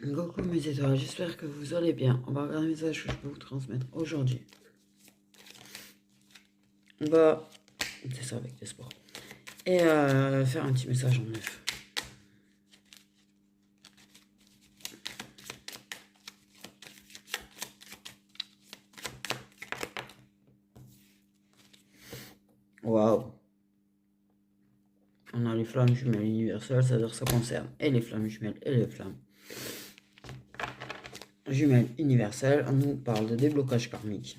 Coucou mes étoiles, j'espère que vous allez bien. On va regarder un message que je peux vous transmettre aujourd'hui. On va, c'est ça avec les sports, et faire un petit message en neuf. Waouh. On a les flammes jumelles universelles, c'est-à-dire que ça concerne et les flammes jumelles et les flammes jumelles universelles. On nous parle de déblocage karmique.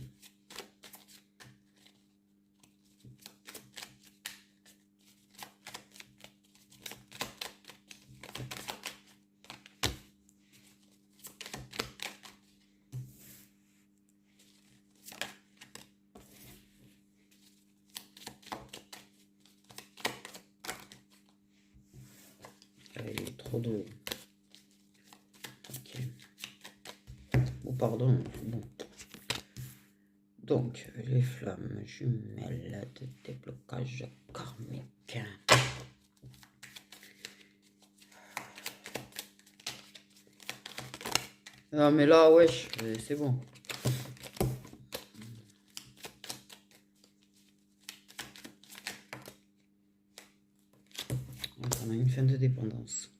Il est trop de... Ok. Oh, pardon. Bon. Donc, les flammes jumelles de déblocage karmique. Non mais là, wesh, c'est bon. On a une fin de dépendance.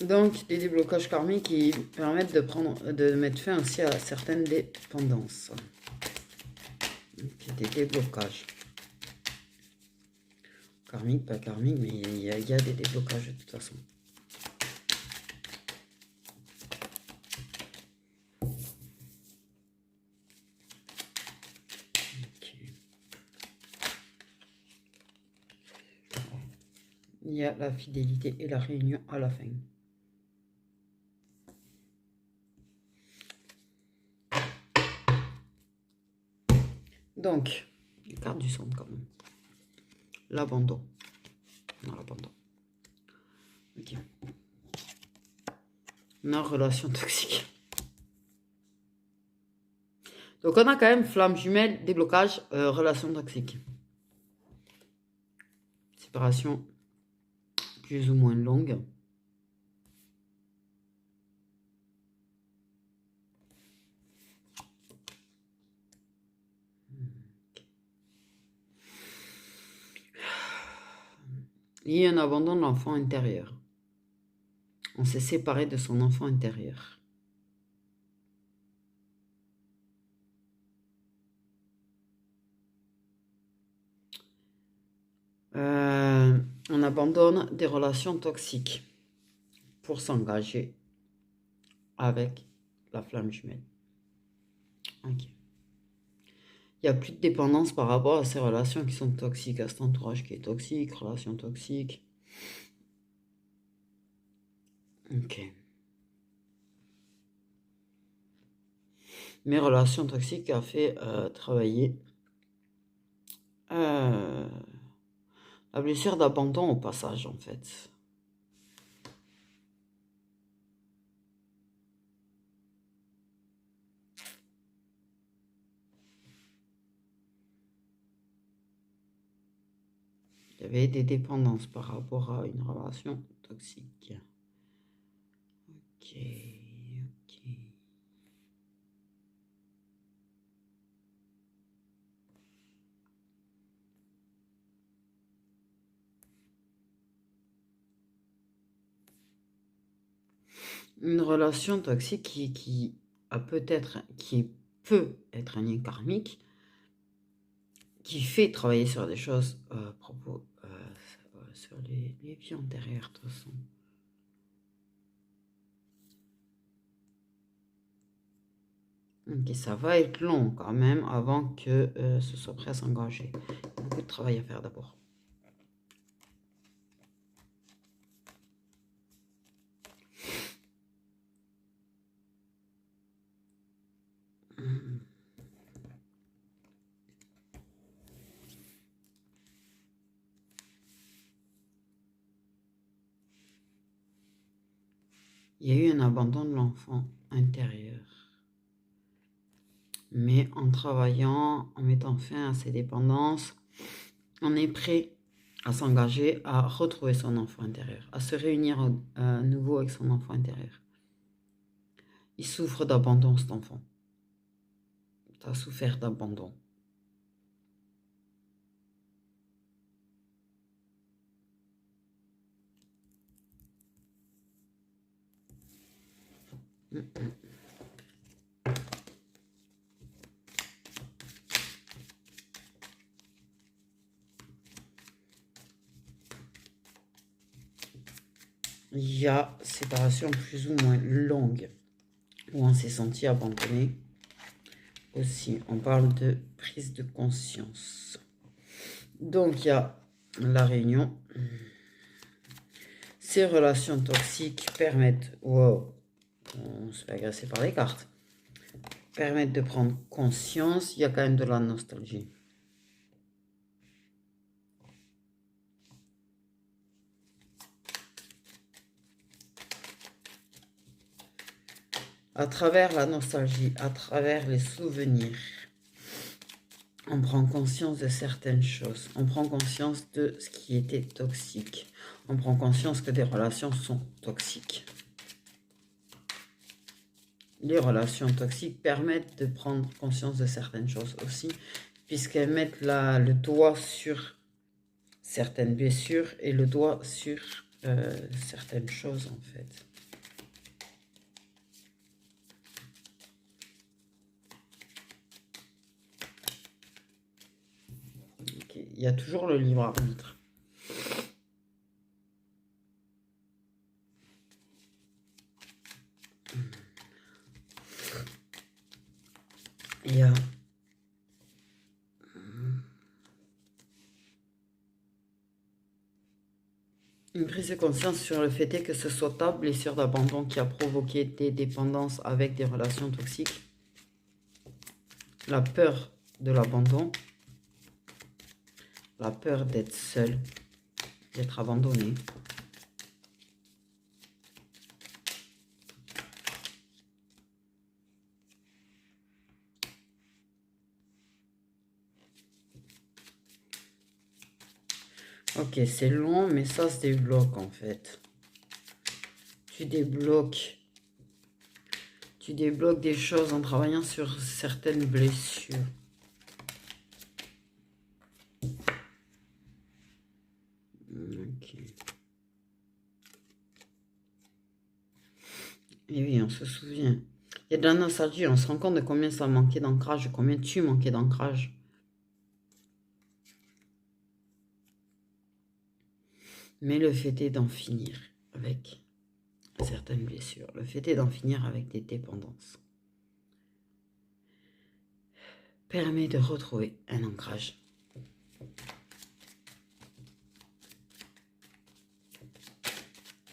Donc, des déblocages karmiques qui permettent de mettre fin aussi à certaines dépendances. Donc, des déblocages. Karmiques, pas karmiques, mais il y a des déblocages de toute façon. Okay. Il y a la fidélité et la réunion à la fin. Donc, les cartes du centre quand même. L'abandon. Non, l'abandon. Ok. Non, relation toxique. Donc, on a quand même flamme jumelle, déblocage, relation toxique. Séparation plus ou moins longue. Il y a un abandon de l'enfant intérieur. On s'est séparé de son enfant intérieur. On abandonne des relations toxiques pour s'engager avec la flamme jumelle. Ok. Il n'y a plus de dépendance par rapport à ces relations qui sont toxiques, à cet entourage qui est toxique, relation toxique. Ok. Mes relations toxiques a fait travailler la blessure d'abandon au passage, en fait. Il y avait des dépendances par rapport à une relation toxique. Ok, ok. Une relation toxique qui peut être un lien karmique, qui fait travailler sur des choses sur les vies antérieures de toute façon. Ok, ça va être long quand même avant que ce soit prêt à s'engager. Beaucoup de travail à faire d'abord. Il y a eu un abandon de l'enfant intérieur. Mais en travaillant, en mettant fin à ses dépendances, on est prêt à s'engager, à retrouver son enfant intérieur, à se réunir à nouveau avec son enfant intérieur. Il souffre d'abandon, cet enfant. Tu as souffert d'abandon. Il y a séparation plus ou moins longue où on s'est senti abandonné. Aussi, on parle de prise de conscience. Donc, il y a la réunion. Ces relations toxiques permettent, wow, on se fait agresser par les cartes, permettent de prendre conscience. Il y a quand même de la nostalgie. À travers la nostalgie, à travers les souvenirs, on prend conscience de certaines choses. On prend conscience de ce qui était toxique. On prend conscience que des relations sont toxiques. Les relations toxiques permettent de prendre conscience de certaines choses aussi, puisqu'elles mettent le doigt sur certaines blessures et le doigt sur certaines choses en fait. Okay. Il y a toujours le libre arbitre. Il y a une prise de conscience sur le fait que ce soit ta blessure d'abandon qui a provoqué des dépendances avec des relations toxiques. La peur de l'abandon. La peur d'être seul, d'être abandonné. Ok, c'est long, mais ça se débloque en fait. Tu débloques des choses en travaillant sur certaines blessures. Ok. Et oui, on se souvient. Il y a de la nostalgie, on se rend compte de combien ça manquait d'ancrage, combien tu manquais d'ancrage. Mais le fait est d'en finir avec certaines blessures. Le fait est d'en finir avec des dépendances. Permet de retrouver un ancrage.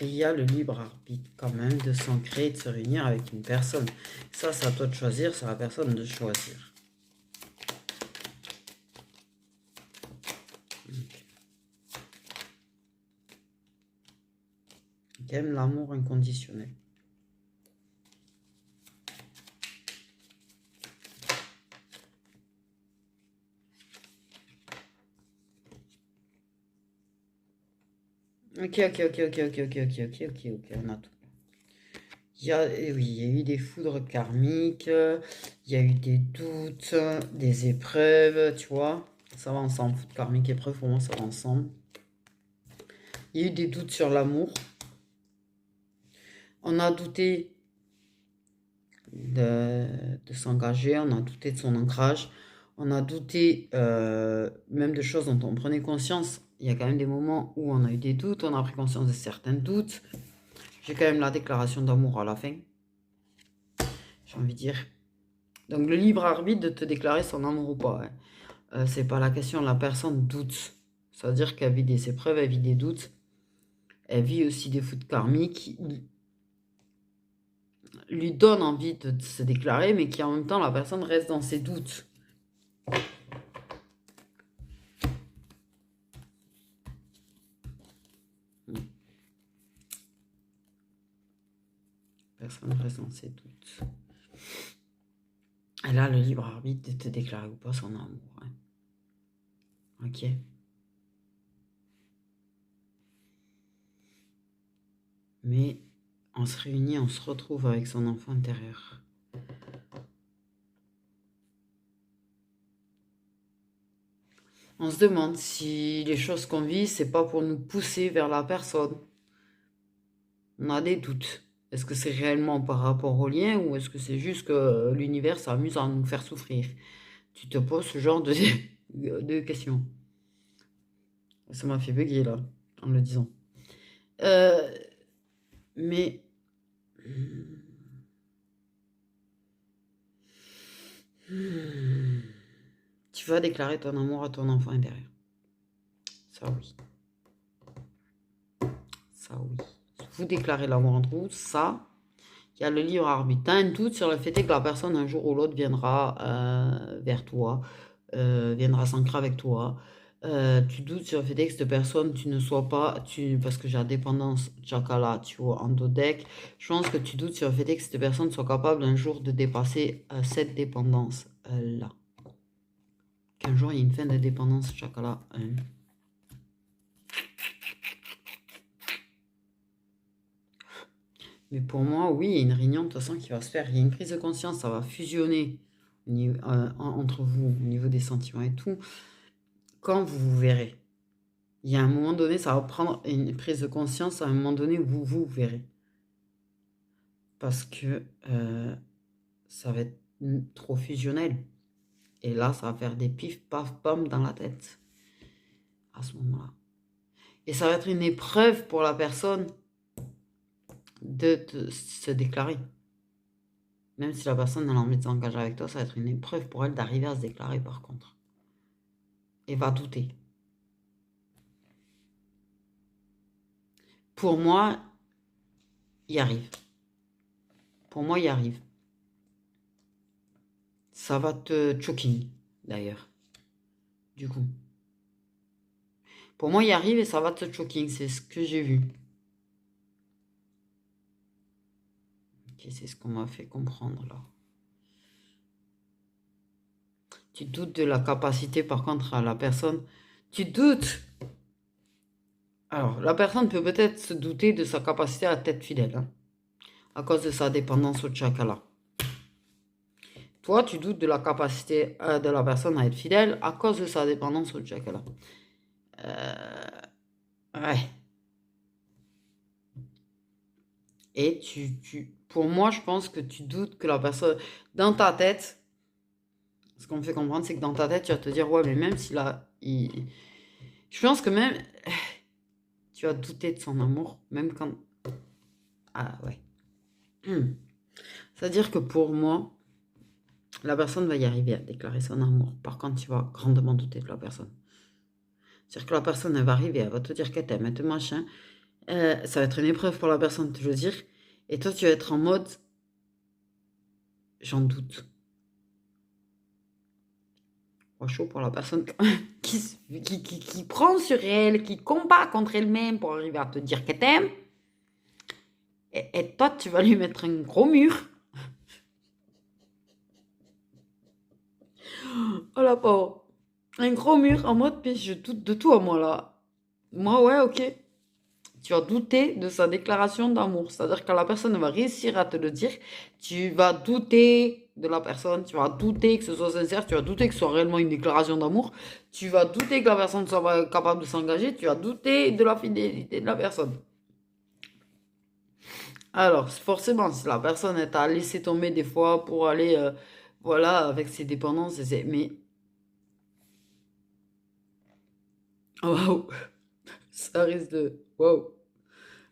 Et il y a le libre arbitre quand même de s'ancrer et de se réunir avec une personne. Ça, c'est à toi de choisir, c'est à la personne de choisir. Qui aime l'amour inconditionnel. Ok, on a tout. Oui, il y a eu des foudres karmiques, il y a eu des doutes, des épreuves, tu vois. Ça va ensemble, foudre karmique, épreuve, pour moi, ça va ensemble. Il y a eu des doutes sur l'amour. On a douté de s'engager, on a douté de son ancrage, on a douté même de choses dont on prenait conscience. Il y a quand même des moments où on a eu des doutes, on a pris conscience de certains doutes. J'ai quand même la déclaration d'amour à la fin. J'ai envie de dire. Donc le libre arbitre de te déclarer son amour ou pas. Hein. C'est pas la question, la personne doute. Ça veut dire qu'elle vit des épreuves, elle vit des doutes. Elle vit aussi des foudres karmiques qui lui donnent envie de se déclarer, mais qui en même temps, la personne reste dans ses doutes. Personne reste dans ses doutes. Elle a le libre arbitre de te déclarer ou pas son amour. Hein. Ok. Mais on se réunit, on se retrouve avec son enfant intérieur. On se demande si les choses qu'on vit, c'est pas pour nous pousser vers la personne. On a des doutes. Est-ce que c'est réellement par rapport au lien ou est-ce que c'est juste que l'univers s'amuse à nous faire souffrir? Tu te poses ce genre de questions. Ça m'a fait bugger là, en le disant. Euh, mais tu vas déclarer ton amour à ton enfant intérieur. Ça oui. Ça oui. Vous déclarez l'amour entre vous, ça, il y a le libre arbitre. Tu as un doute sur le fait que la personne un jour ou l'autre viendra vers toi, viendra s'ancrer avec toi. Tu doutes sur le fait que cette personne, tu ne sois pas, parce que j'ai la dépendance Chakala, tu vois, en Dodec, je pense que tu doutes sur le fait que cette personne soit capable un jour de dépasser cette dépendance-là. Qu'un jour, il y a une fin de dépendance Chakala. Mais pour moi, oui, il y a une réunion de toute façon qui va se faire. Il y a une prise de conscience, ça va fusionner entre vous au niveau des sentiments et tout. Quand vous vous verrez, il y a un moment donné, ça va prendre une prise de conscience à un moment donné où vous verrez. Parce que ça va être trop fusionnel. Et là, ça va faire des pifs, paf, pam dans la tête. À ce moment-là. Et ça va être une épreuve pour la personne de se déclarer. Même si la personne a envie de s'engager avec toi, ça va être une épreuve pour elle d'arriver à se déclarer par contre. Et va douter. Pour moi, il arrive. Pour moi, il arrive. Ça va te choquer, d'ailleurs. Du coup. Pour moi, il arrive et ça va te choquer. C'est ce que j'ai vu. Ok, c'est ce qu'on m'a fait comprendre, là. Tu doutes de la capacité, par contre, à la personne. Tu doutes. Alors, la personne peut peut-être se douter de sa capacité à être fidèle. Hein, à cause de sa dépendance au chakra. Toi, tu doutes de la capacité de la personne à être fidèle à cause de sa dépendance au chakra. Ouais. Et pour moi, je pense que tu doutes que la personne, dans ta tête, ce qu'on me fait comprendre, c'est que dans ta tête, tu vas te dire, ouais, mais même s'il a, je pense que même, tu vas douter de son amour, même quand, ah ouais. C'est-à-dire que pour moi, la personne va y arriver à déclarer son amour. Par contre, tu vas grandement douter de la personne. C'est-à-dire que la personne, elle va arriver, elle va te dire qu'elle t'aime, elle te machin. Ça va être une épreuve pour la personne, je veux dire. Et toi, tu vas être en mode, j'en doute. Chaud pour la personne qui prend sur elle, qui combat contre elle-même pour arriver à te dire qu'elle t'aime. Et toi, tu vas lui mettre un gros mur. Oh la pauvre. Un gros mur en mode, puis je doute de tout à moi là. Moi, ouais, ok. Tu vas douter de sa déclaration d'amour. C'est-à-dire que la personne va réussir à te le dire. Tu vas douter de la personne. Tu vas douter que ce soit sincère. Tu vas douter que ce soit réellement une déclaration d'amour. Tu vas douter que la personne soit capable de s'engager. Tu vas douter de la fidélité de la personne. Alors, forcément, si la personne est à laisser tomber des fois pour aller, voilà, avec ses dépendances, mais, waouh, ça risque de, waouh.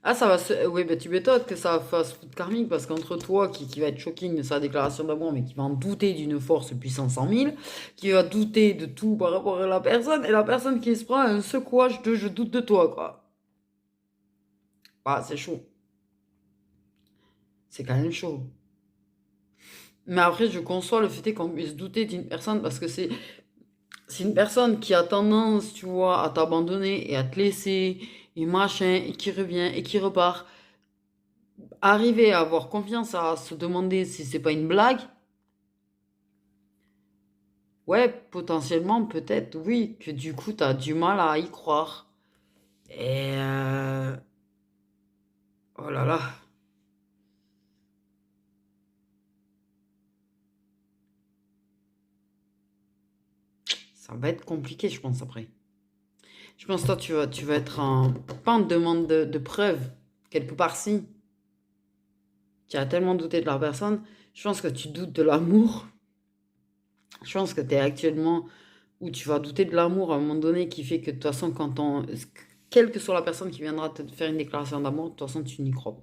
Ah, ça va se, oui, ben tu m'étonnes que ça fasse foot karmique parce qu'entre toi qui va être shocking de sa déclaration d'amour, mais qui va en douter d'une force puissance 100 000, qui va douter de tout par rapport à la personne, et la personne qui se prend un secouage de je doute de toi, quoi. Bah, c'est chaud. C'est quand même chaud. Mais après, je conçois le fait qu'on puisse douter d'une personne parce que c'est une personne qui a tendance, tu vois, à t'abandonner et à te laisser et machin, et qui revient et qui repart. Arriver à avoir confiance, à se demander si c'est pas une blague, Ouais, potentiellement, peut-être, oui, que du coup, tu as du mal à y croire. Et oh là là, ça va être compliqué, je pense, après. Je pense que toi, tu vas être pas en demande de preuves, quelque part si. Tu as tellement douté de la personne, je pense que tu doutes de l'amour. Je pense que tu es actuellement où tu vas douter de l'amour à un moment donné qui fait que de toute façon, quelle que soit la personne qui viendra te faire une déclaration d'amour, de toute façon, tu n'y crois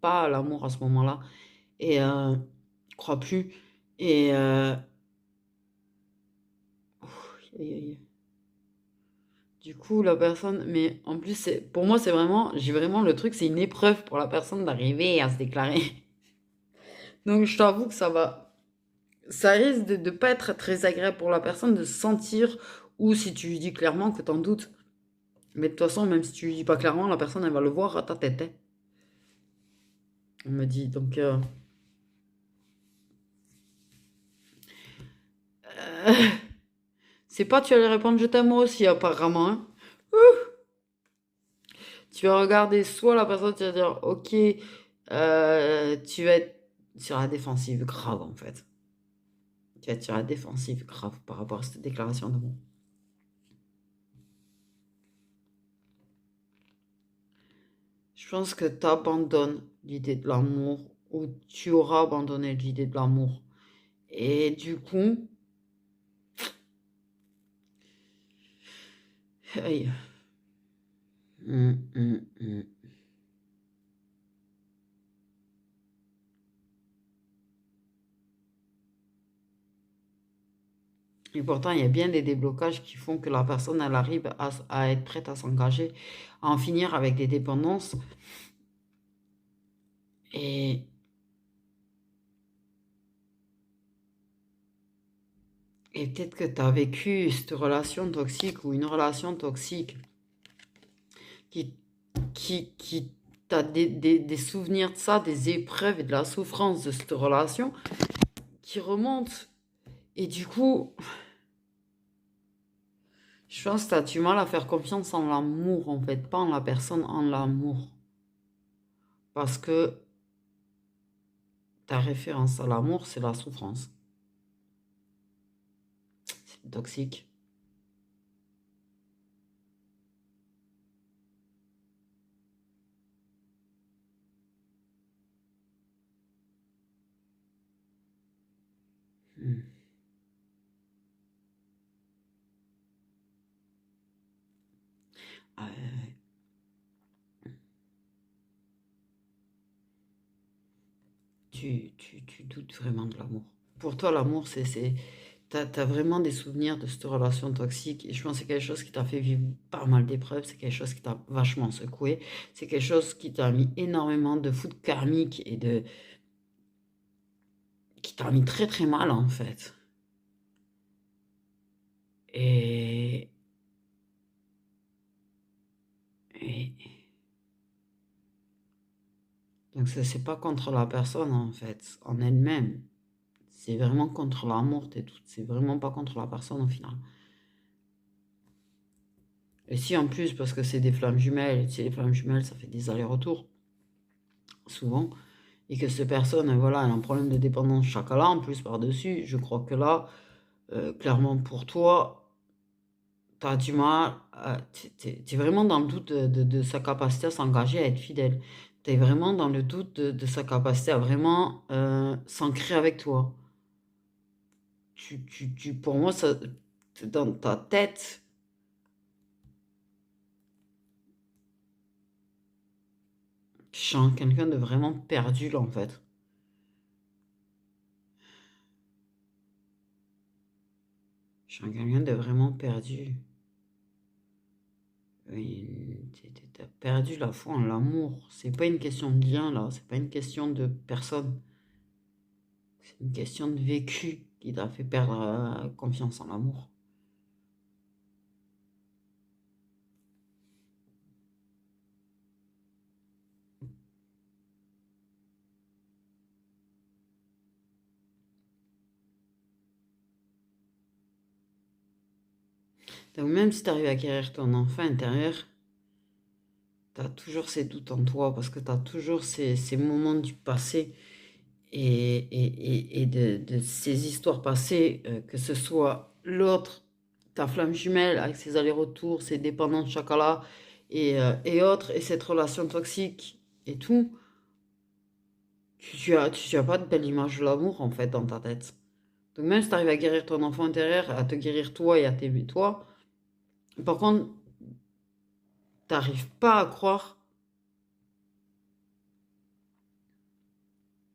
pas à l'amour à ce moment-là. Et crois plus. Et aïe, aïe. Du coup, la personne, mais en plus, pour moi, c'est vraiment, j'ai vraiment le truc, c'est une épreuve pour la personne d'arriver à se déclarer. Donc, je t'avoue que ça risque de ne pas être très agréable pour la personne de se sentir, ou si tu lui dis clairement que t'en doutes. Mais de toute façon, même si tu lui dis pas clairement, la personne, elle va le voir à ta tête, hein. On me dit, donc, euh, c'est pas tu allais répondre je t'aime moi aussi, apparemment, hein. Tu vas regarder soit la personne, tu vas dire, ok, tu vas être sur la défensive grave, en fait. Tu vas être sur la défensive grave par rapport à cette déclaration d'amour. Je pense que tu abandonnes l'idée de l'amour ou tu auras abandonné l'idée de l'amour. Et du coup, aïe. Hum, hum, hum. Et pourtant, il y a bien des déblocages qui font que la personne, elle arrive à être prête à s'engager, à en finir avec des dépendances. Et, et peut-être que tu as vécu cette relation toxique ou une relation toxique qui, qui t'as des souvenirs de ça, des épreuves et de la souffrance de cette relation qui remontent. Et du coup, je pense que tu as du mal à faire confiance en l'amour, en fait, pas en la personne, en l'amour. Parce que ta référence à l'amour, c'est la souffrance. C'est toxique. Hmm. Euh, tu doutes vraiment de l'amour. Pour toi, l'amour, t'as vraiment des souvenirs de cette relation toxique. Et je pense que c'est quelque chose qui t'a fait vivre pas mal d'épreuves. C'est quelque chose qui t'a vachement secoué. C'est quelque chose qui t'a mis énormément de foudre karmique et qui t'a mis très très mal, en fait. Et, et donc, ça, c'est pas contre la personne, en fait, en elle-même. C'est vraiment contre l'amour, t'es tout. C'est vraiment pas contre la personne, au final. Et si en plus, parce que c'est des flammes jumelles, et tu sais, les flammes jumelles, ça fait des allers-retours, souvent, et que cette personne, voilà, elle a un problème de dépendance chocolat en plus par-dessus, je crois que là, clairement pour toi, t'as du mal, t'es vraiment dans le doute de sa capacité à s'engager, à être fidèle. T'es vraiment dans le doute de sa capacité à vraiment s'ancrer avec toi. Pour moi, ça, dans ta tête, je sens quelqu'un de vraiment perdu là en fait. Je sens quelqu'un de vraiment perdu. Oui, t'as perdu la foi en l'amour. C'est pas une question de lien là, c'est pas une question de personne. C'est une question de vécu qui t'a fait perdre confiance en l'amour. Donc même si tu arrives à guérir ton enfant intérieur, tu as toujours ces doutes en toi parce que tu as toujours ces moments du passé et de ces histoires passées, que ce soit l'autre, ta flamme jumelle avec ses allers-retours, ses dépendances chocolat et autres, et cette relation toxique et tout, tu as pas de belle image de l'amour en fait dans ta tête. Donc même si tu arrives à guérir ton enfant intérieur, à te guérir toi et à t'aimer toi, par contre, t'arrives pas à croire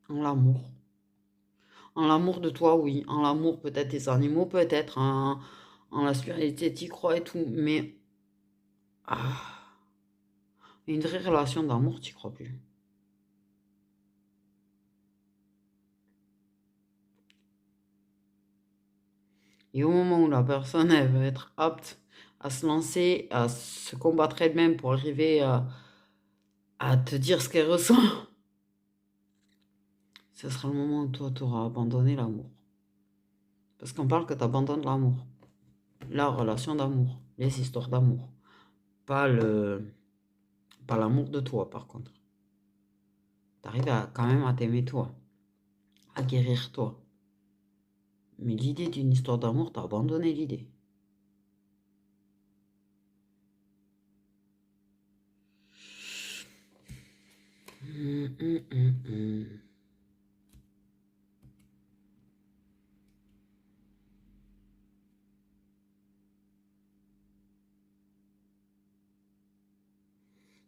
en l'amour. En l'amour de toi, oui. En l'amour peut-être des animaux, peut-être. En la spiritualité, t'y crois et tout. Mais ah, une vraie relation d'amour, t'y crois plus. Et au moment où la personne, elle va être apte à se lancer, à se combattre elle-même pour arriver à te dire ce qu'elle ressent, ce sera le moment où toi, tu auras abandonné l'amour. Parce qu'on parle que tu abandonnes l'amour. La relation d'amour. Les histoires d'amour. Pas pas l'amour de toi, par contre. Tu arrives quand même à t'aimer toi. À guérir toi. Mais l'idée d'une histoire d'amour, t'as abandonné l'idée. Hum, hum, hum, hum.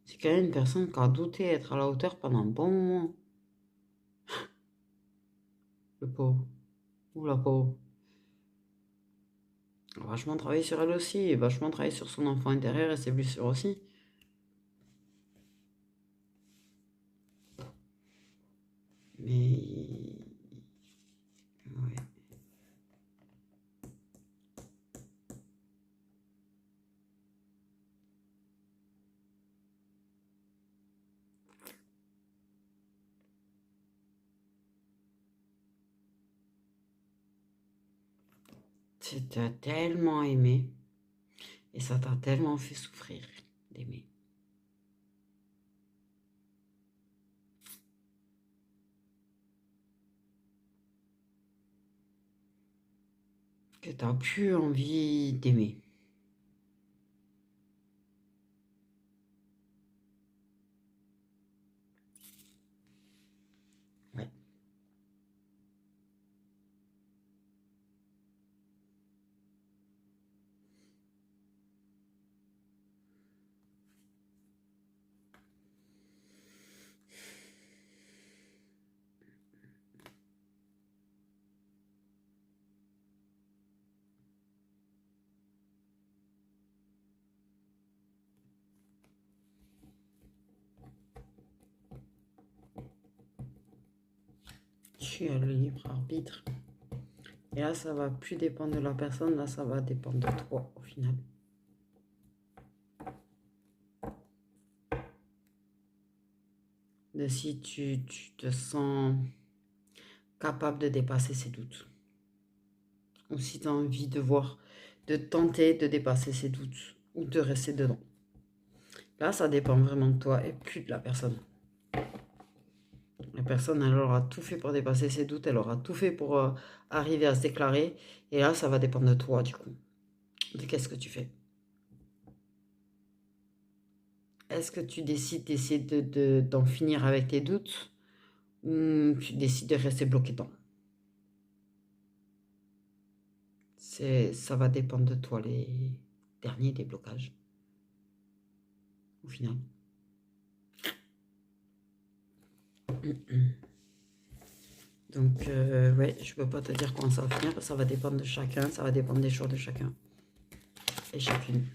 C'est quand même une personne qui a douté être à la hauteur pendant un bon moment. Le pauvre. Ou la pauvre. Vachement travailler sur elle aussi. Et vachement travailler sur son enfant intérieur et ses blessures aussi. Mais... Ouais. Tu t'as tellement aimé. Et ça t'a tellement fait souffrir d'aimer. Que t'as plus envie d'aimer. Ouais. Tu as le libre arbitre. Et là, ça va plus dépendre de la personne, là, ça va dépendre de toi au final. De si tu te sens capable de dépasser ces doutes. Ou si tu as envie de voir, de tenter de dépasser ces doutes ou de rester dedans. Là, ça dépend vraiment de toi et plus de la personne. La personne, elle aura tout fait pour dépasser ses doutes, elle aura tout fait pour arriver à se déclarer. Et là, ça va dépendre de toi, du coup. De qu'est-ce que tu fais. Est-ce que tu décides d'essayer d'en finir avec tes doutes ou tu décides de rester bloqué dedans? Ça va dépendre de toi, les derniers déblocages, au final. Donc, ouais, je peux pas te dire comment ça va finir, ça va dépendre de chacun, ça va dépendre des choix de chacun et chacune.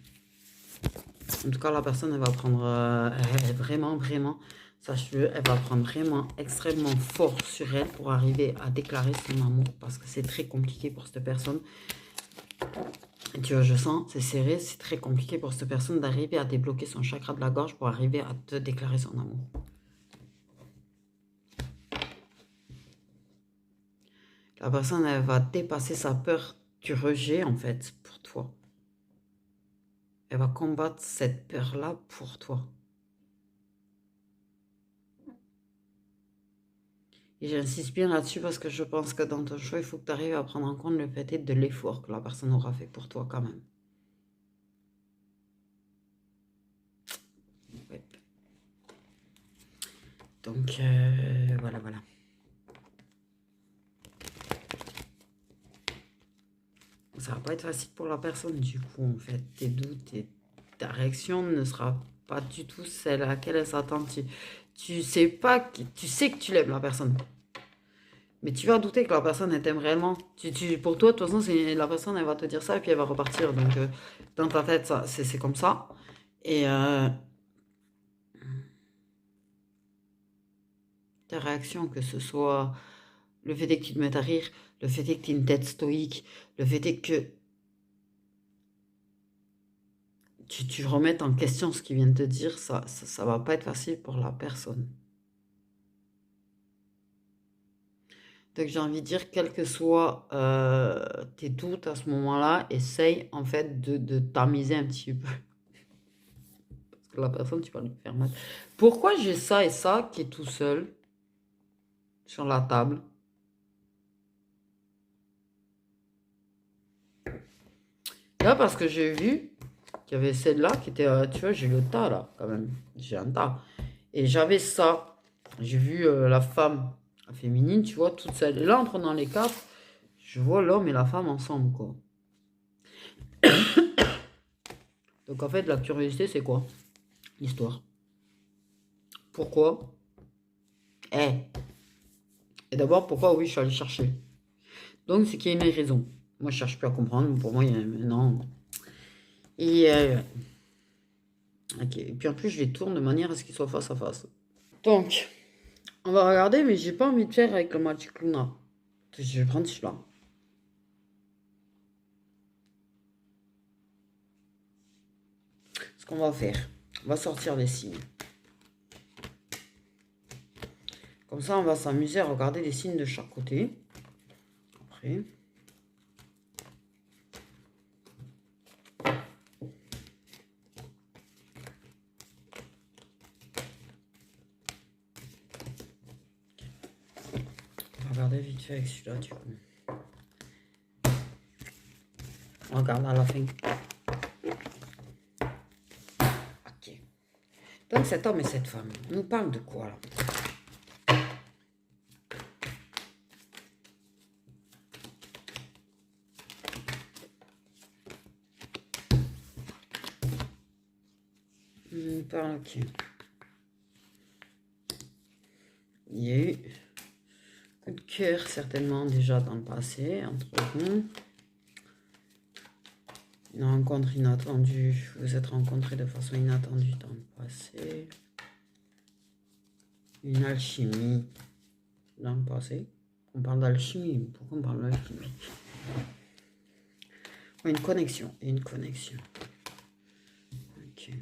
En tout cas, la personne, elle va prendre vraiment, vraiment, sache-le, elle va prendre vraiment extrêmement fort sur elle pour arriver à déclarer son amour parce que c'est très compliqué pour cette personne. Et tu vois, je sens, c'est serré, c'est très compliqué pour cette personne d'arriver à débloquer son chakra de la gorge pour arriver à te déclarer son amour. La personne, elle va dépasser sa peur du rejet, en fait, pour toi. Elle va combattre cette peur-là pour toi. Et j'insiste bien là-dessus parce que je pense que dans ton choix, il faut que tu arrives à prendre en compte le fait de l'effort que la personne aura fait pour toi quand même. Ouais. Donc, voilà, voilà. Ça va pas être facile pour la personne, du coup, en fait. Tes doutes et ta réaction ne sera pas du tout celle à laquelle elle s'attend. Tu sais pas, tu sais que tu l'aimes, la personne. Mais tu vas douter que la personne, elle t'aime réellement. Pour toi, de toute façon, la personne, elle va te dire ça et puis elle va repartir. Donc, dans ta tête, ça, c'est comme ça. Et ta réaction, que ce soit le fait que tu te mettes à rire, le fait que tu aies une tête stoïque, le fait que tu remettes en question ce qu'il vient de te dire, ça va pas être facile pour la personne. Donc j'ai envie de dire, quels que soient tes doutes à ce moment-là, essaye en fait de tamiser un petit peu. Parce que la personne, tu vas lui faire mal. Pourquoi j'ai ça et ça qui est tout seul sur la table? Là, parce que j'ai vu qu'il y avait celle-là qui était, tu vois, j'ai le tas là, quand même. J'ai un tas. Et j'avais ça. J'ai vu la femme féminine, tu vois, toute seule. Et là, en prenant les quatre, je vois l'homme et la femme ensemble, quoi. Donc, en fait, la curiosité, c'est quoi? L'histoire. Pourquoi? Eh. Et d'abord, pourquoi, oui, je suis allé chercher. Donc, c'est qu'il y a une raison. Moi, je cherche plus à comprendre. Pour moi, il y a non. Et, ok. Et puis, en plus, je les tourne de manière à ce qu'ils soient face à face. Donc, on va regarder, mais j'ai pas envie de faire avec le Magic Luna. Je vais prendre celui-là. Ce qu'on va faire, on va sortir les signes. Comme ça, on va s'amuser à regarder les signes de chaque côté. Après. On va regarder vite fait avec celui-là, du coup. On regarde à la fin. Ok. Donc, cet homme et cette femme, on nous parle de quoi, là? On nous parle, ok. Il y a eu coup de cœur, certainement, déjà dans le passé, entre vous. Une rencontre inattendue. Vous êtes rencontrés de façon inattendue dans le passé. Une alchimie dans le passé. On parle d'alchimie. Pourquoi on parle d'alchimie? Une connexion. Une connexion. Ok.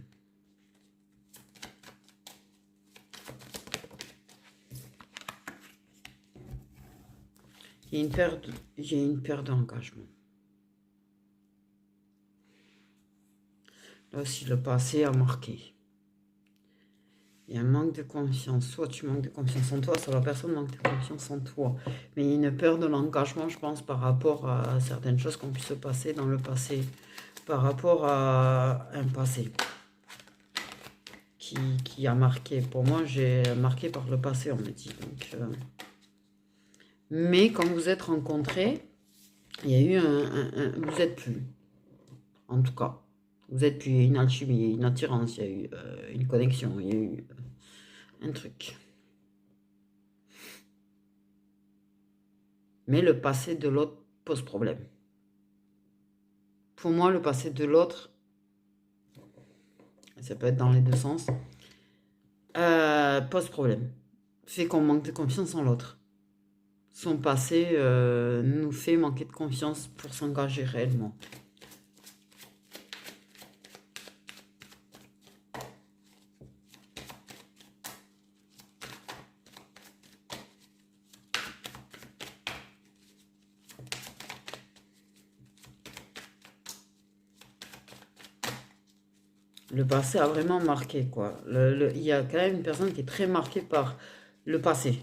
Il y a une perte d'engagement. Là aussi, le passé a marqué. Il y a un manque de confiance. Soit tu manques de confiance en toi, soit la personne manque de confiance en toi. Mais il y a une peur de l'engagement, je pense, par rapport à certaines choses qui ont pu se passer dans le passé. Par rapport à un passé qui a marqué. Pour moi, j'ai marqué par le passé, on me dit. Donc, mais quand vous êtes rencontrés, il y a eu vous êtes plus. En tout cas, vous êtes plus. Il y a une alchimie, il y a une attirance, il y a eu une connexion, il y a eu un truc. Mais le passé de l'autre pose problème. Pour moi, le passé de l'autre, ça peut être dans les deux sens, pose problème. Fait qu'on manque de confiance en l'autre. Son passé nous fait manquer de confiance pour s'engager réellement. Le passé a vraiment marqué, quoi. Il y a quand même une personne qui est très marquée par le passé.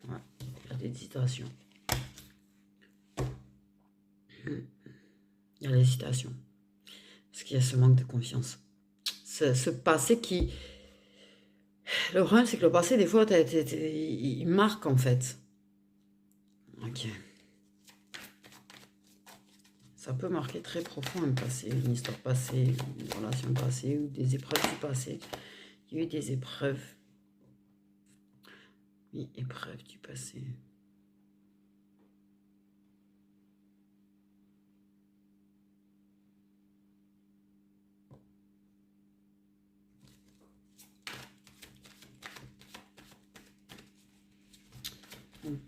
Ouais, il y a des hésitations. Il y a l'hésitation. Parce qu'il y a ce manque de confiance. Ce passé qui... Le problème, c'est que le passé, des fois, il marque, en fait. Ok. Ça peut marquer très profond un passé, une histoire passée, une relation passée ou des épreuves du passé. Il y a eu des épreuves. Oui, épreuves du passé.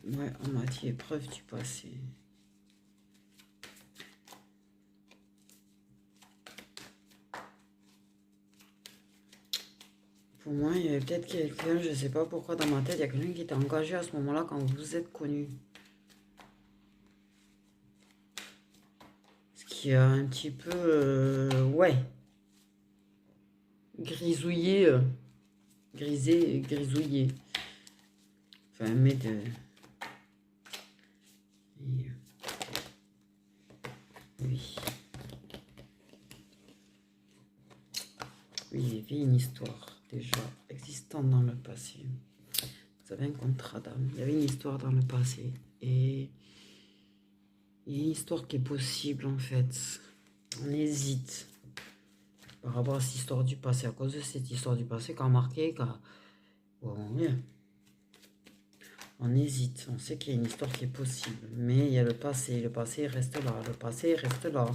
Ouais, on m'a dit épreuve du passé. Pour moi, il y avait peut-être quelqu'un, je ne sais pas pourquoi dans ma tête, il y a quelqu'un qui était engagé à ce moment-là quand vous êtes connu. Ce qui a un petit peu, ouais, grisouillé, grisouillé. Enfin, mais de... Et, oui. Oui, il y avait une histoire déjà existante dans le passé. Vous avez un contrat d'âme. Il y avait une histoire dans le passé. Et il y a une histoire qui est possible en fait. On hésite par rapport à cette histoire du passé. À cause de cette histoire du passé qui a marqué, on hésite. On sait qu'il y a une histoire qui est possible. Mais il y a le passé. Le passé reste là. Le passé reste là.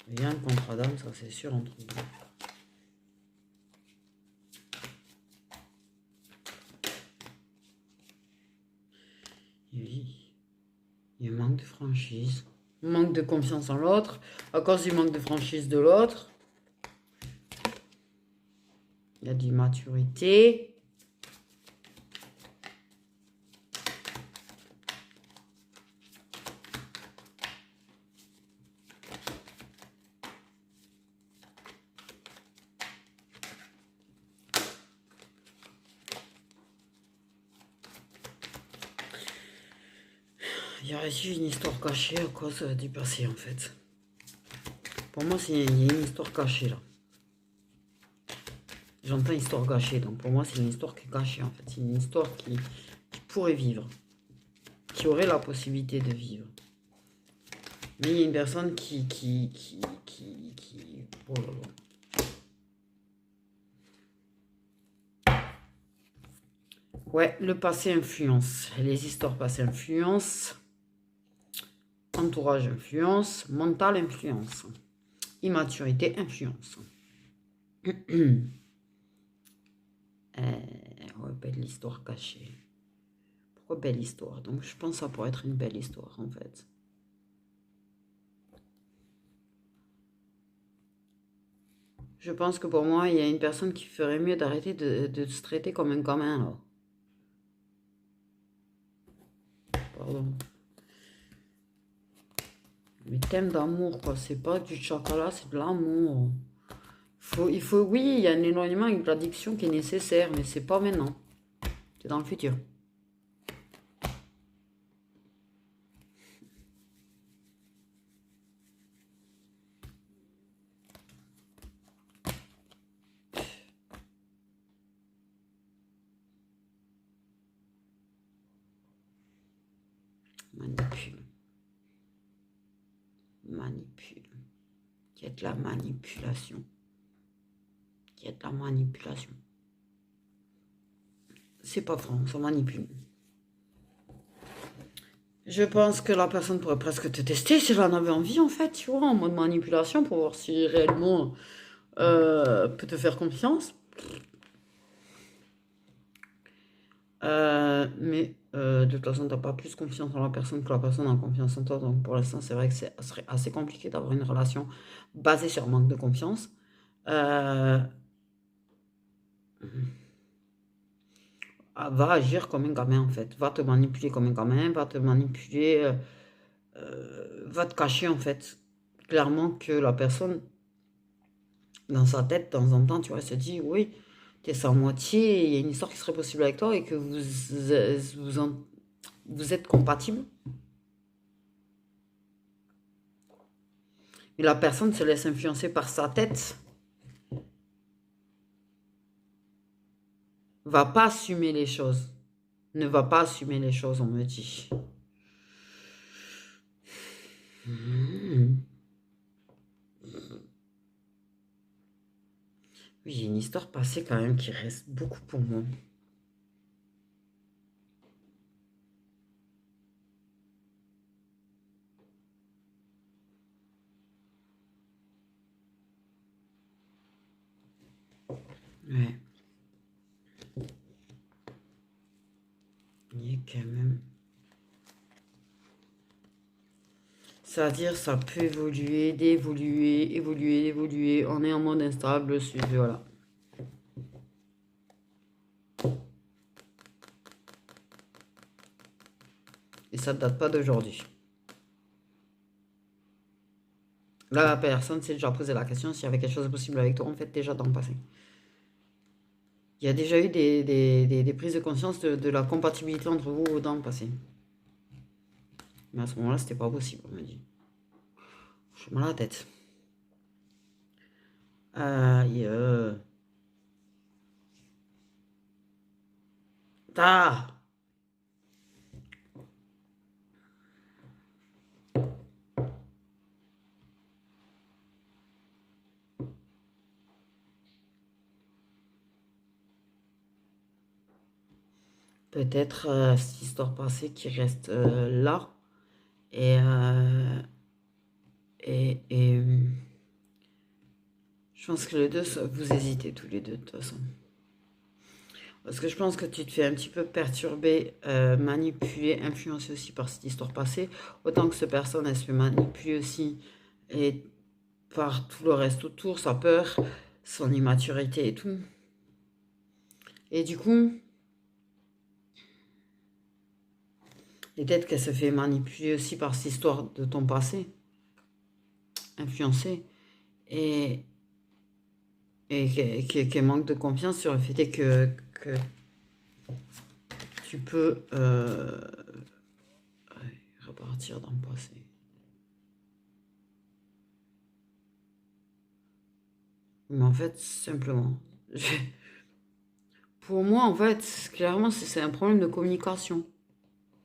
Il y a un contrat d'âme, ça c'est sûr entre nous. Oui. Il y a un manque de franchise. Manque de confiance en l'autre. À cause du manque de franchise de l'autre. Il y a de l'immaturité. Il y a reçu une histoire cachée à cause du passé en fait. Pour moi, il y a une histoire cachée là. J'entends histoire cachée, donc pour moi, c'est une histoire qui est cachée en fait. C'est une histoire qui pourrait vivre, qui aurait la possibilité de vivre. Mais il y a une personne oh là là. Ouais, le passé influence. Les histoires passées influencent. Entourage influence. Mental influence. Immaturité influence. Ouais, belle histoire cachée. Pourquoi belle histoire? Donc je pense que ça pourrait être une belle histoire en fait. Je pense que pour moi, il y a une personne qui ferait mieux d'arrêter de se traiter comme un gamin là. Pardon. Mais thème d'amour quoi, c'est pas du chocolat, c'est de l'amour. Oui, il y a un éloignement avec l'addiction qui est nécessaire, mais c'est pas maintenant. C'est dans le futur. Manipule. Manipule. Il y a de la manipulation. Il y a de la manipulation. C'est pas franc, ça manipule. Je pense que la personne pourrait presque te tester si elle en avait envie, en fait, tu vois, en mode manipulation pour voir si réellement peut te faire confiance. De toute façon, t'as pas plus confiance en la personne que la personne a confiance en toi. Donc pour l'instant, c'est vrai que ce serait assez compliqué d'avoir une relation basée sur manque de confiance. Euh, va agir comme un gamin en fait. Va te manipuler comme un gamin, va te manipuler. va te cacher en fait. Clairement que la personne, dans sa tête, de temps en temps, tu vois, elle se dit, oui, t'es sans moitié, il y a une histoire qui serait possible avec toi et que vous êtes compatible. Et la personne se laisse influencer par sa tête, va pas assumer les choses. Ne va pas assumer les choses, on me dit. Oui, j'ai une histoire passée quand même qui reste beaucoup pour moi. Ouais. Il y a quand même. C'est-à-dire, ça peut évoluer, d'évoluer, évoluer, évoluer. On est en mode instable, voilà. Et ça ne date pas d'aujourd'hui. Là, la personne s'est déjà posé la question s'il y avait quelque chose de possible avec toi, en fait, déjà dans le passé. Il y a déjà eu des prises de conscience de la compatibilité entre vous dans le passé. Mais à ce moment-là, c'était pas possible, on me dit. J'ai mal à la tête. Aïe. Ta. Peut-être cette histoire passée qui reste là. Et, et je pense que les deux, vous hésitez tous les deux de toute façon. Parce que je pense que tu te fais un petit peu perturber, manipuler, influencer aussi par cette histoire passée. Autant que cette personne, elle se fait manipuler aussi. Et par tout le reste autour, sa peur, son immaturité et tout. Et du coup, peut-être qu'elle se fait manipuler aussi par cette histoire de ton passé, influencer. Et qu'elle manque de confiance sur le fait que tu peux repartir dans le passé. Mais en fait, simplement, pour moi, en fait, clairement, c'est un problème de communication.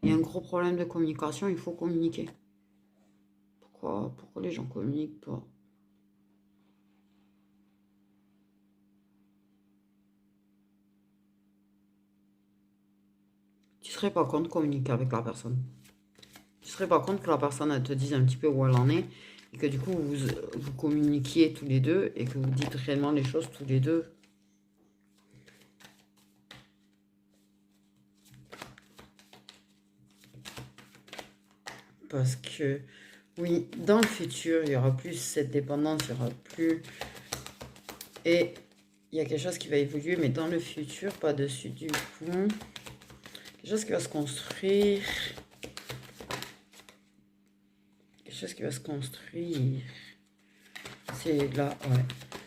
Il y a un gros problème de communication, il faut communiquer. Pourquoi les gens communiquent pas? Tu serais pas contre de communiquer avec la personne. Tu serais pas contre que la personne elle te dise un petit peu où elle en est et que du coup vous communiquiez tous les deux et que vous dites réellement les choses tous les deux. Parce que oui, dans le futur, il y aura plus cette dépendance, il y aura plus... Et il y a quelque chose qui va évoluer, mais dans le futur, pas dessus du coup. Quelque chose qui va se construire. Quelque chose qui va se construire. C'est là, ouais.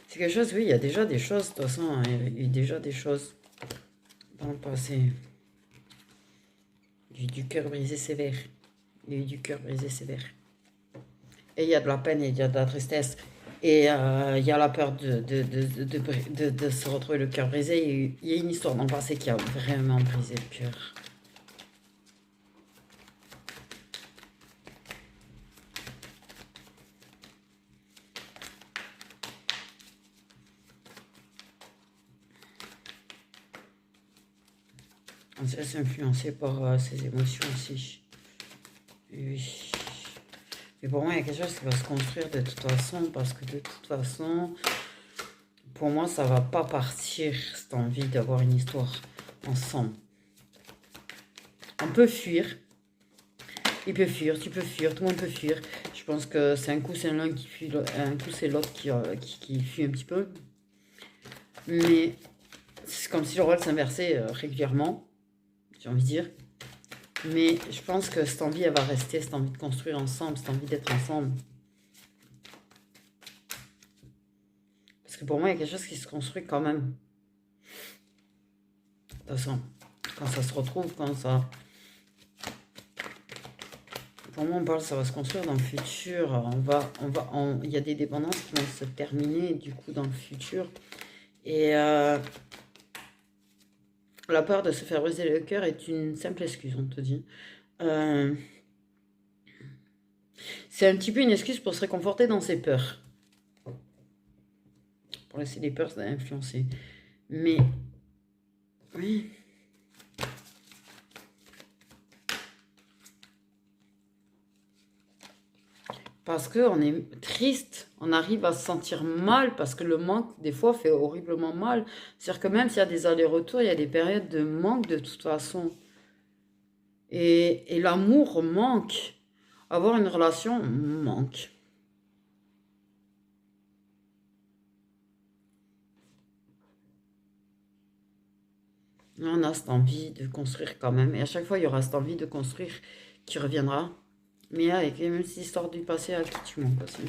C'est quelque chose, oui, il y a déjà des choses, de toute façon, hein, il y a eu déjà des choses dans le passé. Il y a eu du cœur brisé sévère. Il y a eu du cœur brisé sévère. Et il y a de la peine et il y a de la tristesse. Et il y a la peur de se retrouver le cœur brisé. Il y a une histoire dans le passé qui a vraiment brisé le cœur. On se laisse influencer par ses émotions aussi. Oui. Mais pour moi, il y a quelque chose qui va se construire de toute façon, parce que de toute façon, pour moi, ça va pas partir, cette envie d'avoir une histoire ensemble. On peut fuir. Il peut fuir, tu peux fuir, tout le monde peut fuir. Je pense que c'est un coup c'est l'un qui fuit, un coup c'est l'autre qui fuit un petit peu. Mais c'est comme si le rôle s'inversait régulièrement, j'ai envie de dire. Mais je pense que cette envie, elle va rester, cette envie de construire ensemble, cette envie d'être ensemble. Parce que pour moi, il y a quelque chose qui se construit quand même. De toute façon, quand ça se retrouve, quand ça... Pour moi, on parle, ça va se construire dans le futur. Il y a des dépendances qui vont se terminer, du coup, dans le futur. Et la peur de se faire briser le cœur est une simple excuse, on te dit. C'est un petit peu une excuse pour se réconforter dans ses peurs. Pour laisser les peurs influencer. Mais, oui... Parce qu'on est triste, on arrive à se sentir mal, parce que le manque, des fois, fait horriblement mal. C'est-à-dire que même s'il y a des allers-retours, il y a des périodes de manque de toute façon. Et l'amour manque. Avoir une relation manque. On a cette envie de construire quand même. Et à chaque fois, il y aura cette envie de construire qui reviendra. Mais avec les mêmes histoires du passé, à qui tu manques aussi.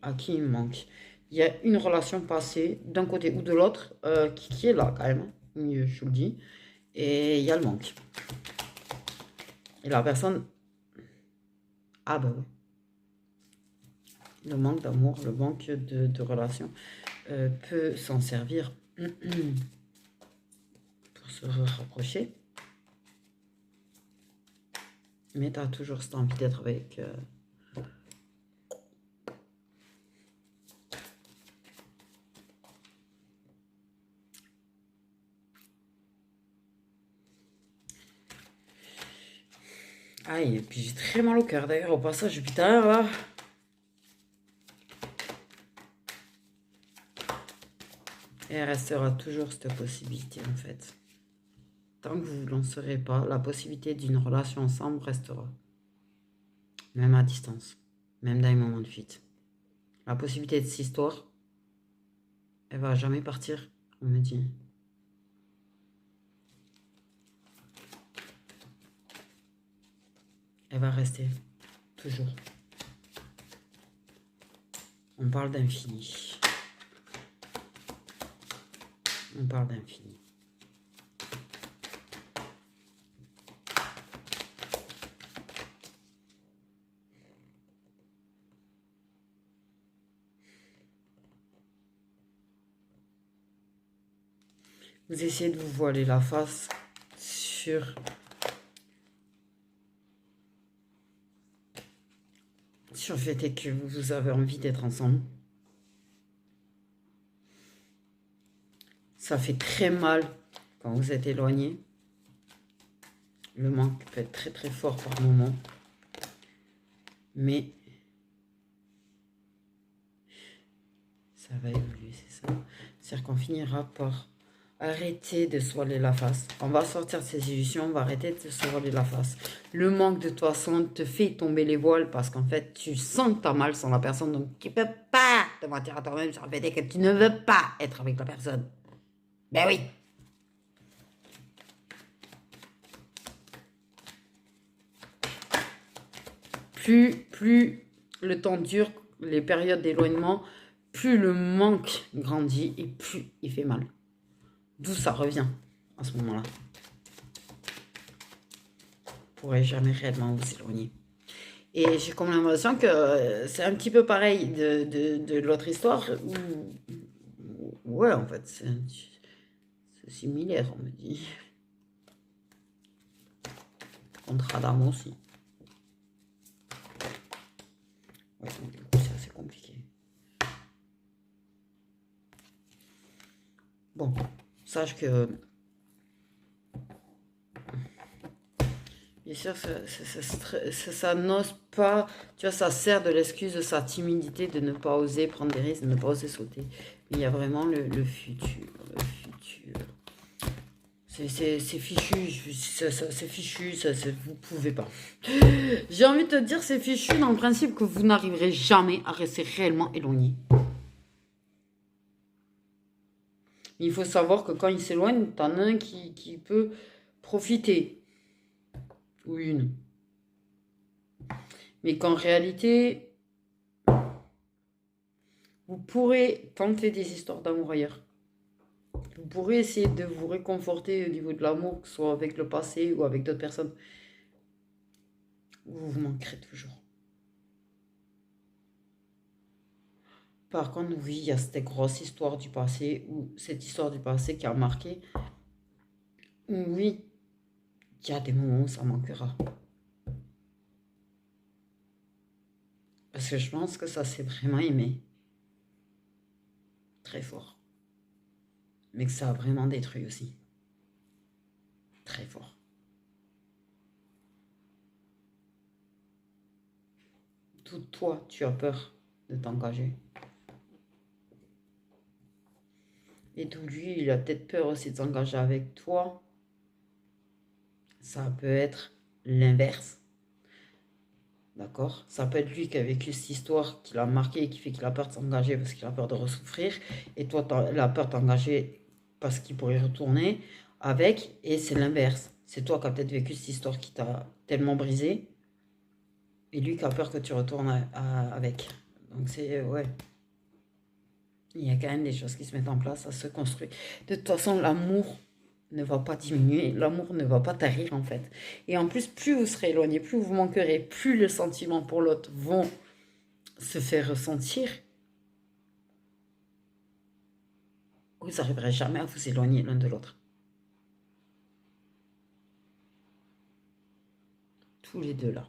À qui il manque. Il y a une relation passée, d'un côté ou de l'autre, qui est là quand même. Je vous le dis. Et il y a le manque. Et la personne... Ah bah oui. Le manque d'amour, le manque de relation peut s'en servir pour se rapprocher. Mais tu as toujours cette envie d'être avec... Aïe, et puis j'ai très mal au cœur d'ailleurs au passage, putain, là. Et il restera toujours cette possibilité en fait. Tant que vous ne lancerez pas, la possibilité d'une relation ensemble restera. Même à distance. Même dans les moments de fuite. La possibilité de cette histoire, elle va jamais partir, on me dit. Elle va rester. Toujours. On parle d'infini. On parle d'infini. Vous essayez de vous voiler la face sur le fait que vous avez envie d'être ensemble. Ça fait très mal quand vous êtes éloigné. Le manque peut être très très fort par moment. Mais ça va évoluer, c'est ça. C'est-à-dire qu'on finira par arrêter de se voiler la face. On va sortir de ces illusions, on va arrêter de se voiler la face. Le manque de toute façon te fait tomber les voiles parce qu'en fait, tu sens que tu as mal sans la personne. Donc, tu ne peux pas te mentir à toi-même sur le fait que tu ne veux pas être avec la personne. Ben oui. Plus le temps dure, les périodes d'éloignement, plus le manque grandit et plus il fait mal. D'où ça revient à ce moment-là. Vous ne pourrez jamais réellement vous éloigner. Et j'ai comme l'impression que c'est un petit peu pareil de l'autre histoire. Ouais, en fait, c'est similaire, on me dit. Contrat d'amour aussi. Ouais, donc du coup, c'est assez compliqué. Bon, sache que... Bien sûr, ça n'ose pas, tu vois, ça sert de l'excuse de sa timidité de ne pas oser prendre des risques, de ne pas oser sauter. Mais il y a vraiment le futur, C'est fichu, c'est fichu, vous pouvez pas. J'ai envie de te dire, c'est fichu dans le principe que vous n'arriverez jamais à rester réellement éloigné. Il faut savoir que quand il s'éloigne, t'en as un qui peut profiter, ou une. Mais qu'en réalité, vous pourrez tenter des histoires d'amour ailleurs. Vous pourrez essayer de vous réconforter au niveau de l'amour, que ce soit avec le passé ou avec d'autres personnes. Vous vous manquerez toujours. Par contre, oui, il y a cette grosse histoire du passé, ou cette histoire du passé qui a marqué. Oui, il y a des moments où ça manquera. Parce que je pense que ça s'est vraiment aimé. Très fort. Mais que ça a vraiment détruit aussi. Très fort. Tout toi, tu as peur de t'engager. Et tout lui, il a peut-être peur aussi de s'engager avec toi. Ça peut être l'inverse. D'accord? Ça peut être lui qui a vécu cette histoire qui l'a marqué et qui fait qu'il a peur de s'engager parce qu'il a peur de ressouffrir. Et toi, il a peur de t'engager parce qu'il pourrait retourner avec. Et c'est l'inverse. C'est toi qui as peut-être vécu cette histoire qui t'a tellement brisé. Et lui qui a peur que tu retournes avec. Donc c'est... ouais. Il y a quand même des choses qui se mettent en place, ça se construit. De toute façon, l'amour ne va pas diminuer, l'amour ne va pas tarir en fait. Et en plus, plus vous serez éloigné, plus vous manquerez, plus les sentiments pour l'autre vont se faire ressentir. Vous n'arriverez jamais à vous éloigner l'un de l'autre. Tous les deux là.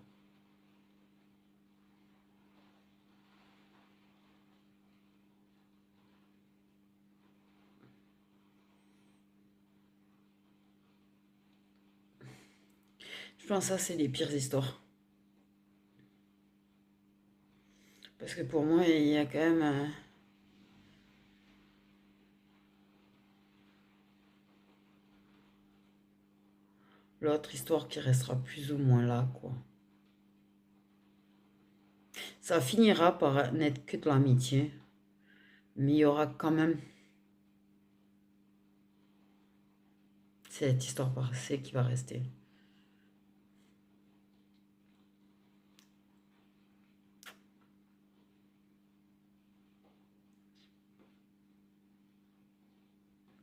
Je pense que ça, c'est les pires histoires. Parce que pour moi, il y a quand même... l'autre histoire qui restera plus ou moins là, quoi. Ça finira par n'être que de l'amitié. Mais il y aura quand même cette histoire passée qui va rester.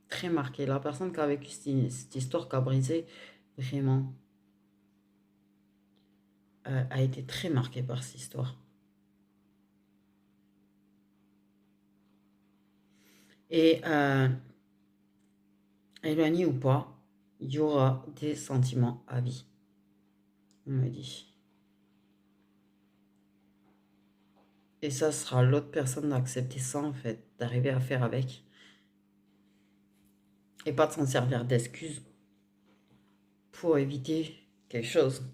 Très marquée. La personne qui a vécu cette histoire qui a brisé, vraiment, a été très marquée par cette histoire. Et éloigné ou pas, il y aura des sentiments à vie. On me dit. Et ça sera l'autre personne d'accepter ça, en fait, d'arriver à faire avec. Et pas de s'en servir d'excuse pour éviter quelque chose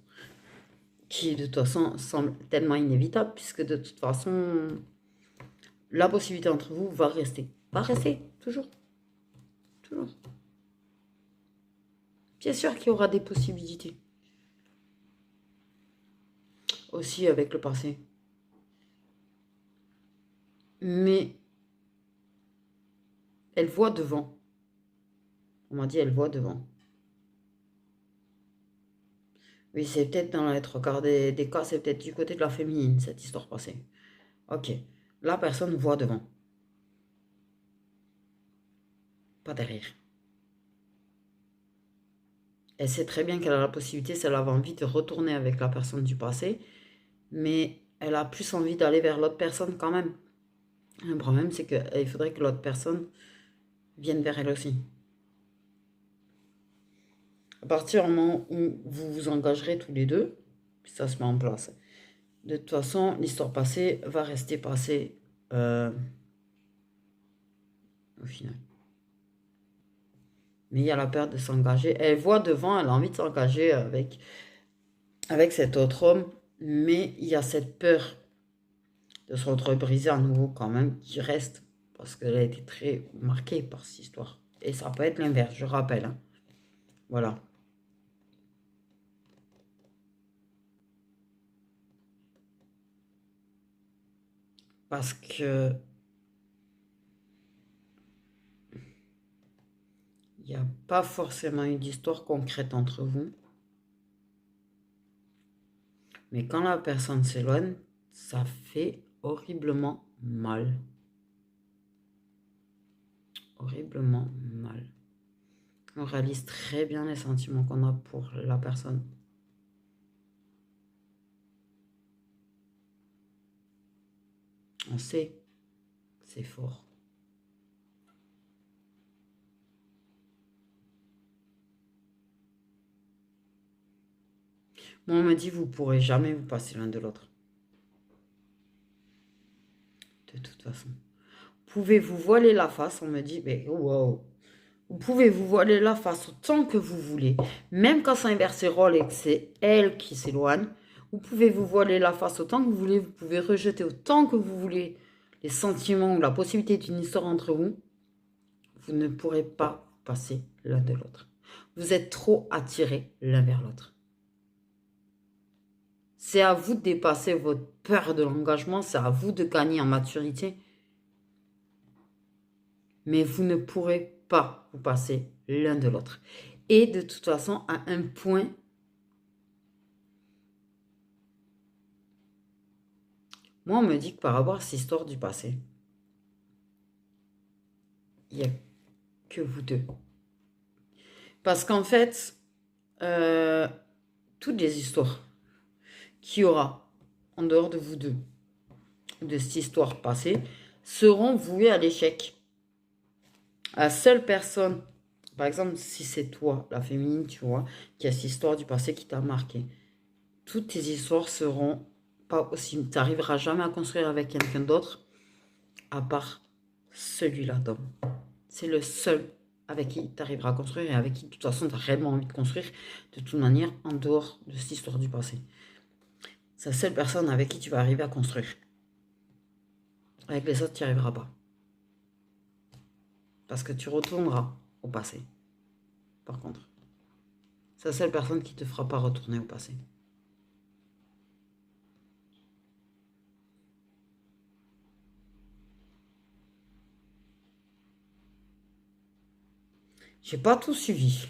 qui, de toute façon, semble tellement inévitable, puisque de toute façon, la possibilité entre vous va rester. Va rester, toujours. Toujours. Bien sûr qu'il y aura des possibilités. Aussi avec le passé. Mais elle voit devant. On m'a dit, elle voit devant. Oui, c'est peut-être dans les trois quarts des cas, c'est peut-être du côté de la féminine, cette histoire passée. Ok. La personne voit devant. Pas derrière. Elle sait très bien qu'elle a la possibilité, si elle avait envie de retourner avec la personne du passé, mais elle a plus envie d'aller vers l'autre personne quand même. Le problème, c'est qu'il faudrait que l'autre personne vienne vers elle aussi. À partir du moment où vous vous engagerez tous les deux, ça se met en place. De toute façon, l'histoire passée va rester passée au final. Mais il y a la peur de s'engager. Elle voit devant, elle a envie de s'engager avec cet autre homme, mais il y a cette peur de se retrouver brisée à nouveau quand même qui reste parce qu'elle a été très marquée par cette histoire. Et ça peut être l'inverse, je rappelle. Hein. Voilà. Parce que Il n'y a pas forcément eu d'histoire concrète entre vous. Mais quand la personne s'éloigne, ça fait horriblement mal. Horriblement mal. On réalise très bien les sentiments qu'on a pour la personne. On sait, c'est fort. Moi, on me dit, vous ne pourrez jamais vous passer l'un de l'autre. De toute façon. Pouvez-vous voiler la face? On me dit, mais wow. Vous pouvez vous voiler la face autant que vous voulez. Même quand ça inverse les rôles et que c'est elle qui s'éloigne, vous pouvez vous voiler la face autant que vous voulez. Vous pouvez rejeter autant que vous voulez les sentiments ou la possibilité d'une histoire entre vous. Vous ne pourrez pas passer l'un de l'autre. Vous êtes trop attirés l'un vers l'autre. C'est à vous de dépasser votre peur de l'engagement. C'est à vous de gagner en maturité. Mais vous ne pourrez pas vous passer l'un de l'autre. Et de toute façon, à un point, moi, on me dit que par rapport à cette histoire du passé, il n'y a que vous deux. Parce qu'en fait, toutes les histoires qu'il y aura en dehors de vous deux, de cette histoire passée, seront vouées à l'échec. La seule personne, par exemple, si c'est toi, la féminine, tu vois, qui a cette histoire du passé qui t'a marqué, toutes tes histoires seront pas aussi... Tu n'arriveras jamais à construire avec quelqu'un d'autre, à part celui-là d'homme. C'est le seul avec qui tu arriveras à construire et avec qui, de toute façon, tu as réellement envie de construire, de toute manière, en dehors de cette histoire du passé. C'est la seule personne avec qui tu vas arriver à construire. Avec les autres, tu n'y arriveras pas. Parce que tu retourneras au passé. Par contre. C'est la seule personne qui ne te fera pas retourner au passé. J'ai pas tout suivi.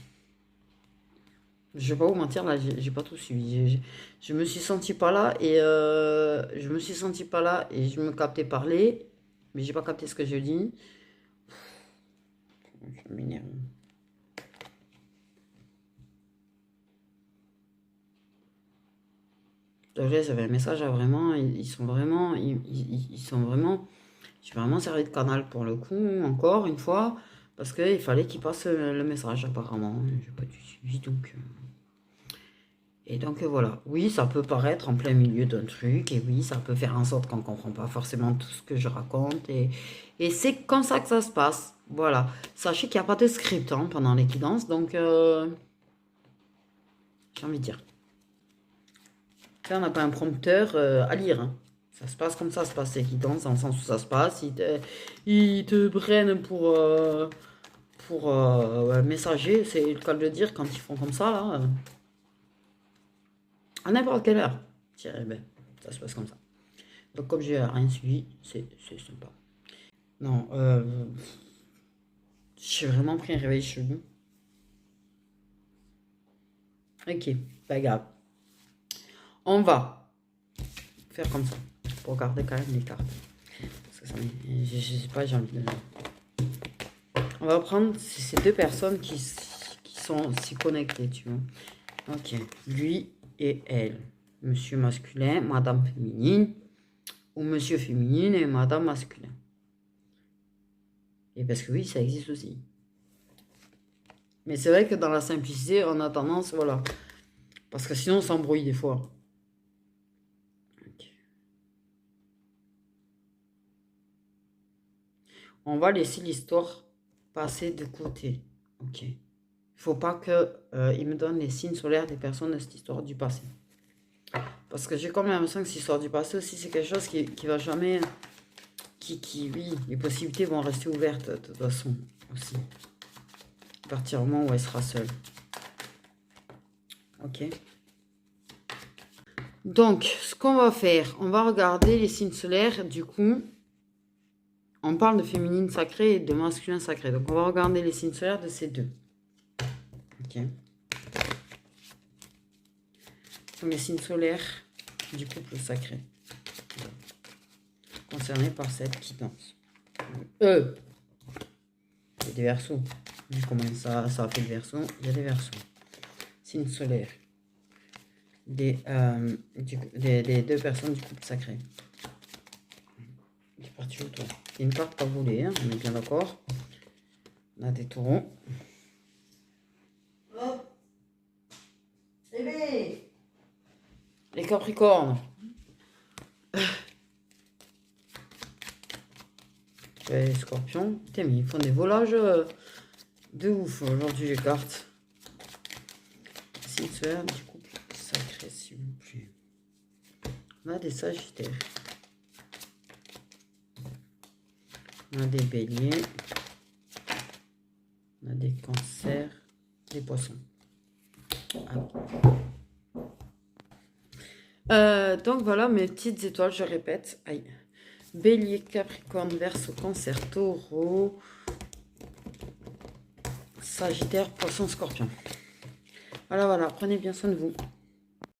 Je vais pas vous mentir, là, j'ai pas tout suivi. Je me suis sentie pas là et je me captais parler, mais j'ai pas capté ce que je dis. Je m'énerve. J'avais un message à vraiment, ils sont vraiment, j'ai vraiment servi de canal pour le coup, encore une fois, parce qu'il fallait qu'ils passent le message apparemment. J'ai pas tout suivi donc. Et donc voilà, oui, ça peut paraître en plein milieu d'un truc, et oui, ça peut faire en sorte qu'on ne comprend pas forcément tout ce que je raconte, et c'est comme ça que ça se passe. Voilà, sachez qu'il n'y a pas de script hein, pendant l'équidance, donc j'ai envie de dire. Là, on n'a pas un prompteur à lire. Hein. Ça se passe comme ça se passe l'équidance, dans le sens où ça se passe. Ils te prennent pour messager, c'est le cas de le dire quand ils font comme ça, là. À n'importe quelle heure. Ben, ça se passe comme ça. Donc comme j'ai rien suivi, c'est sympa. Non, j'ai vraiment pris un réveil chelou. Ok, pas grave. On va faire comme ça. Pour garder quand même les cartes. Parce que ça je sais pas, j'ai envie de... On va prendre ces deux personnes qui sont si connectées, tu vois. Ok, lui et elle. Monsieur masculin, madame féminine. Ou monsieur féminine et madame masculin. Et parce que oui, ça existe aussi. Mais c'est vrai que dans la simplicité, on a tendance, voilà. Parce que sinon, on s'embrouille des fois. Okay. On va laisser l'histoire passer de côté. Ok. Il faut pas qu'il me donne les signes solaires des personnes de cette histoire du passé. Parce que j'ai quand même l'impression que cette histoire du passé aussi, c'est quelque chose qui va jamais... oui, les possibilités vont rester ouvertes de toute façon aussi. À partir du moment où elle sera seule. Ok. Donc, ce qu'on va faire, on va regarder les signes solaires, du coup, On parle de féminine sacrée et de masculin sacré. Donc, on va regarder les signes solaires de ces deux. Ok. Ce sont les signes solaires du couple sacré. Concernés par cette quittance. Il y a des Verseaux. Vu comment ça a fait le Verseau, il y a des Verseaux. Signes solaires. Des deux personnes du couple sacré. C'est parti autour. C'est une carte pas volée, hein, on est bien d'accord. On a des taureaux. Hop. Les capricornes. Les scorpions. Putain, mais ils font des volages de ouf aujourd'hui, les cartes. Signe solaire du couple sacré, s'il vous plaît. On a des sagittaires. On a des béliers. On a des cancers. Des poissons. Donc voilà mes petites étoiles, je répète. Aïe. Bélier, Capricorne, Verseau, Cancer, Taureau, Sagittaire, Poisson, Scorpion. Voilà, prenez bien soin de vous.